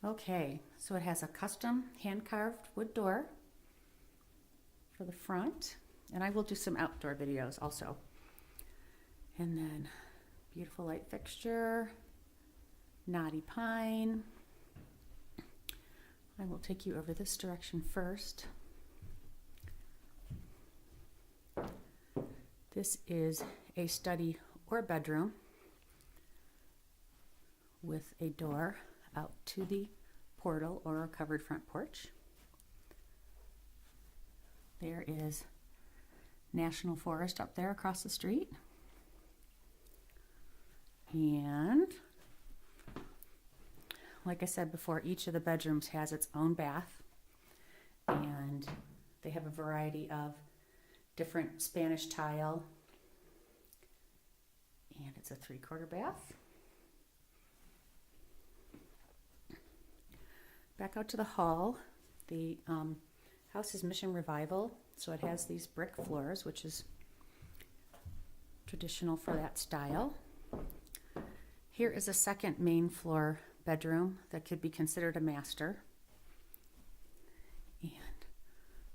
Okay, so it has a custom hand-carved wood door for the front, and I will do some outdoor videos also. And then beautiful light fixture, knotty pine. I will take you over this direction first. This is a study or bedroom with a door out to the portal or a covered front porch. There is National Forest up there across the street. And like I said before, each of the bedrooms has its own bath, and they have a variety of different Spanish tile, and it's a 3/4 bath. Back out to the hall. The house is Mission Revival, so it has these brick floors, which is traditional for that style. Here is a second main floor bedroom that could be considered a master. And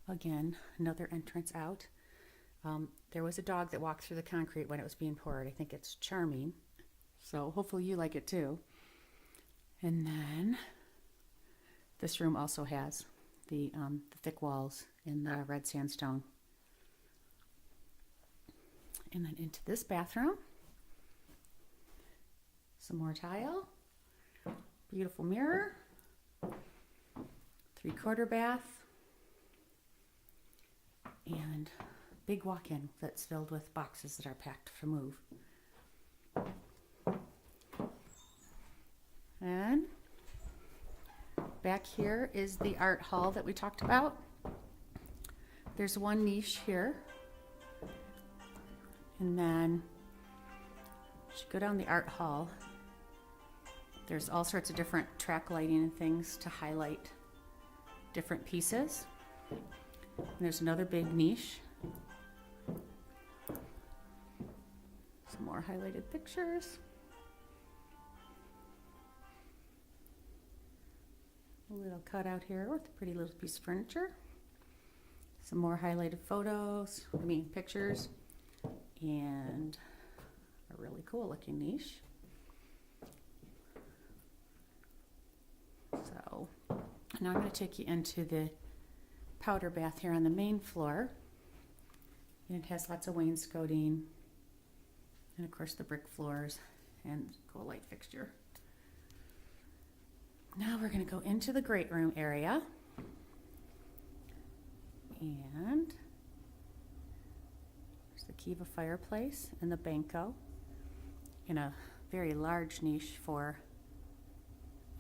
again, another entrance out. There was a dog that walked through the concrete when it was being poured. I think it's charming. So hopefully you like it too. And then this room also has the thick walls in the red sandstone. And then into this bathroom. Some more tile. Beautiful mirror. 3/4 bath. And big walk-in that's filled with boxes that are packed to move. And back here is the art hall that we talked about. There's one niche here. And then as you go down the art hall, there's all sorts of different track lighting and things to highlight different pieces. And there's another big niche. Some more highlighted pictures. A little cutout here with a pretty little piece of furniture. Some more highlighted pictures. And a really cool looking niche. So now I'm going to take you into the powder bath here on the main floor. And it has lots of wainscoting. And of course the brick floors and cool light fixture. Now we're going to go into the great room area. And there's the Kiva fireplace and the Banco in a very large niche for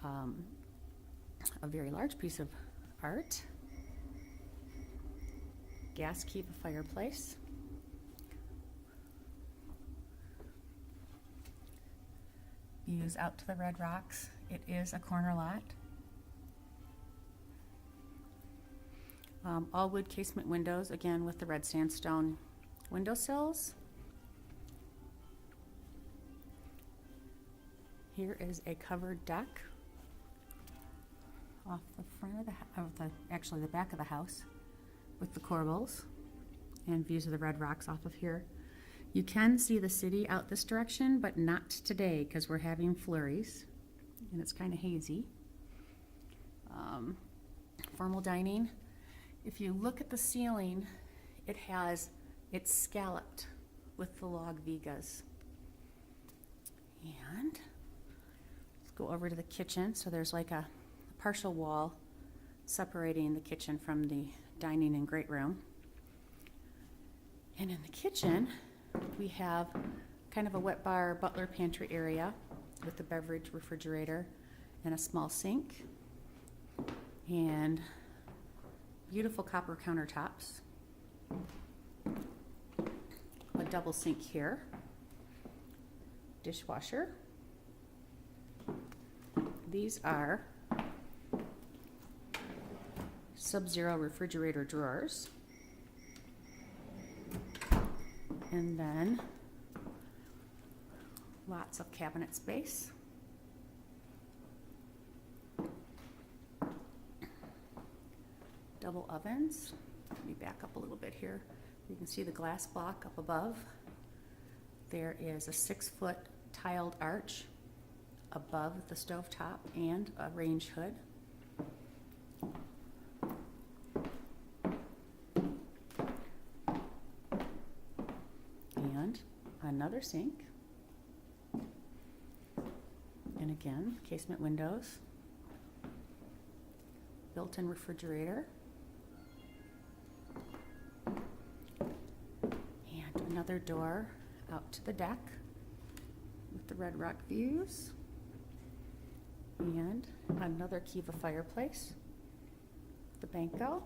a very large piece of art. Gas Kiva fireplace. Views out to the Red Rocks. It is a corner lot. All wood casement windows, again with the red sandstone windowsills. Here is a covered deck off the front of the back of the house with the corbels and views of the Red Rocks off of here. You can see the city out this direction, but not today because we're having flurries and it's kind of hazy. Formal dining. If you look at the ceiling, it's scalloped with the log vigas. And let's go over to the kitchen. So there's like a partial wall separating the kitchen from the dining and great room. And in the kitchen, we have kind of a wet bar butler pantry area with the beverage refrigerator and a small sink and beautiful copper countertops. A double sink here. Dishwasher. These are Sub-Zero refrigerator drawers. And then lots of cabinet space. double ovens. Let me back up a little bit here. You can see the glass block up above. There is a 6-foot tiled arch above the stovetop and a range hood. And another sink. And again, casement windows. Built-in refrigerator. And another door out to the deck with the Red Rock views. And another Kiva fireplace. The Banco.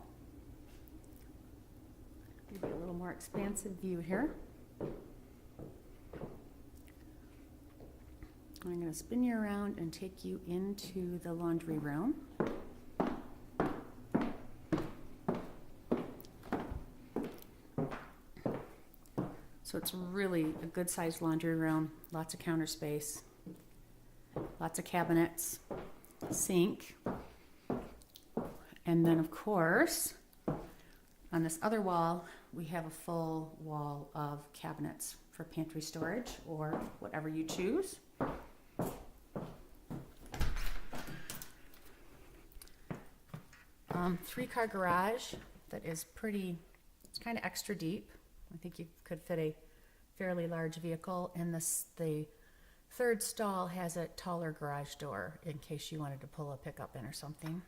Give you a little more expansive view here. I'm going to spin you around and take you into the laundry room. So it's really a good sized laundry room, lots of counter space, lots of cabinets, sink, and then of course on this other wall we have a full wall of cabinets for pantry storage or whatever you choose. 3-car garage that is pretty, it's kind of extra deep. I think you could fit a fairly large vehicle, and the third stall has a taller garage door in case you wanted to pull a pickup in or something.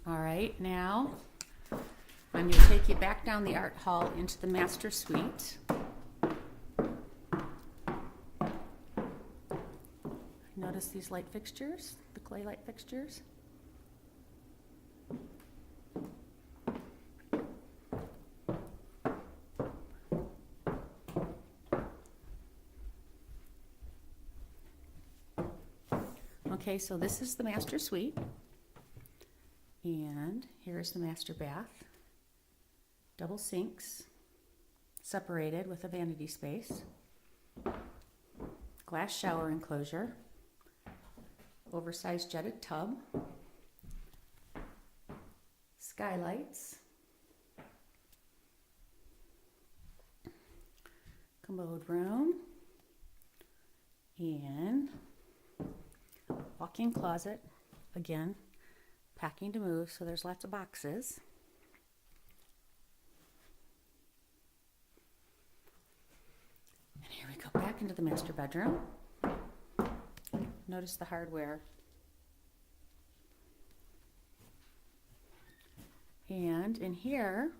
All right, now I'm going to take you back down the art hall into the master suite. Notice these light fixtures, the clay light fixtures. Okay, so this is the master suite, and here's the master bath. Double sinks, separated with a vanity space. Glass shower enclosure. Oversized jetted tub. Skylights. Commode room. And walk-in closet, again, packing to move, so there's lots of boxes. And here we go back into the master bedroom. Notice the hardware. And in here,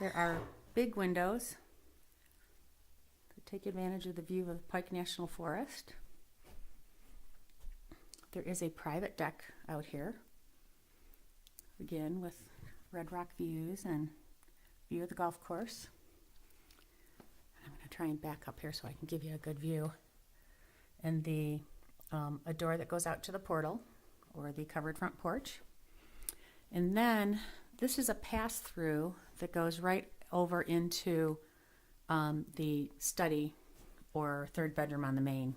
there are big windows take advantage of the view of Pike National Forest. There is a private deck out here, again with Red Rock views and view of the golf course. I'm going to try and back up here so I can give you a good view. And a door that goes out to the portal or the covered front porch. And then this is a pass-through that goes right over into the study or third bedroom on the main.